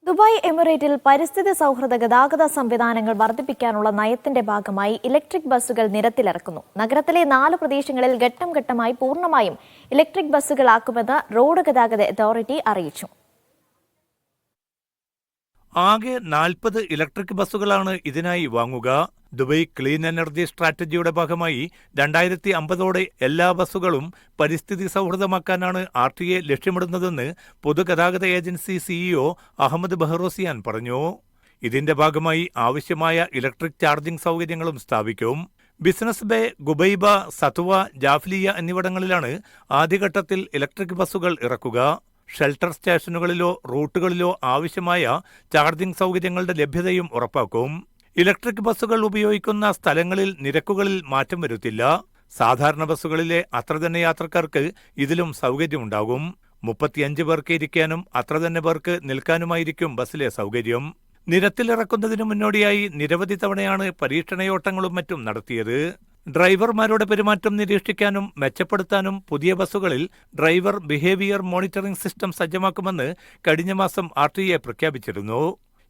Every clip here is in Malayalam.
ദുബായ് എമിറേറ്റിൽ പരിസ്ഥിതി സൗഹൃദ ഗതാഗത സംവിധാനങ്ങൾ വർദ്ധിപ്പിക്കാനുള്ള നയത്തിന്റെ ഭാഗമായി ഇലക്ട്രിക് ബസ്സുകൾ നിരത്തിലിറക്കുന്നു. നഗരത്തിലെ 4 പ്രദേശങ്ങളിൽ ഘട്ടം ഘട്ടമായി പൂർണ്ണമായും ഇലക്ട്രിക് ബസ്സുകളാക്കുമെന്ന് റോഡ് ഗതാഗത അതോറിറ്റി അറിയിച്ചു. ആകെ 40 ഇലക്ട്രിക് ബസ്സുകളാണ് ഇതിനായി വാങ്ങുക. ദുബായ് ക്ലീൻ എനർജി സ്ട്രാറ്റജിയുടെ ഭാഗമായി 2050ഓടെ എല്ലാ ബസ്സുകളും പരിസ്ഥിതി സൗഹൃദമാക്കാനാണ് RTA ലക്ഷ്യമിടുന്നതെന്ന് പൊതുഗതാഗത ഏജൻസി CEO അഹമ്മദ് ബഹ്റോസിയാൻ പറഞ്ഞു. ഇതിന്റെ ഭാഗമായി ആവശ്യമായ ഇലക്ട്രിക് ചാർജിംഗ് സൗകര്യങ്ങളും സ്ഥാപിക്കും. ബിസിനസ് ബേ, ഗുബൈബ, സത്വ, ജാഫ്ലിയ എന്നിവിടങ്ങളിലാണ് ആദ്യഘട്ടത്തിൽ ഇലക്ട്രിക് ബസ്സുകൾ ഇറക്കുക. ഷെൽട്ടർ സ്റ്റേഷനുകളിലോ റൂട്ടുകളിലോ ആവശ്യമായ ചാർജിംഗ് സൗകര്യങ്ങളുടെ ലഭ്യതയും ഉറപ്പാക്കും. ഇലക്ട്രിക് ബസ്സുകൾ ഉപയോഗിക്കുന്ന സ്ഥലങ്ങളിൽ നിരക്കുകളിൽ മാറ്റം വരുത്തില്ല. സാധാരണ ബസ്സുകളിലെ അത്ര തന്നെ യാത്രക്കാർക്ക് ഇതിലും സൗകര്യമുണ്ടാകും. 35 പേർക്ക് ഇരിക്കാനും അത്ര തന്നെ പേർക്ക് നിൽക്കാനുമായിരിക്കും ബസ്സിലെ സൗകര്യം. നിരത്തിലിറക്കുന്നതിനു മുന്നോടിയായി നിരവധി തവണയാണ് പരീക്ഷണയോട്ടങ്ങളും മറ്റും നടത്തിയത്. ഡ്രൈവർമാരുടെ പെരുമാറ്റം നിരീക്ഷിക്കാനും മെച്ചപ്പെടുത്താനും പുതിയ ബസ്സുകളിൽ ഡ്രൈവർ ബിഹേവിയർ മോണിറ്ററിംഗ് സിസ്റ്റം സജ്ജമാക്കുമെന്ന് കഴിഞ്ഞ മാസം RTA പ്രഖ്യാപിച്ചിരുന്നു.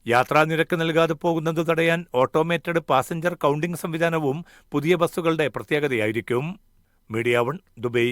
യാത്രാനിരക്ക് നൽകാതെ പോകുന്നത് തടയാൻ ഓട്ടോമേറ്റഡ് പാസഞ്ചർ കൗണ്ടിംഗ് സംവിധാനവും പുതിയ ബസ്സുകളുടെ പ്രത്യേകതയായിരിക്കും. Media 1 Dubai.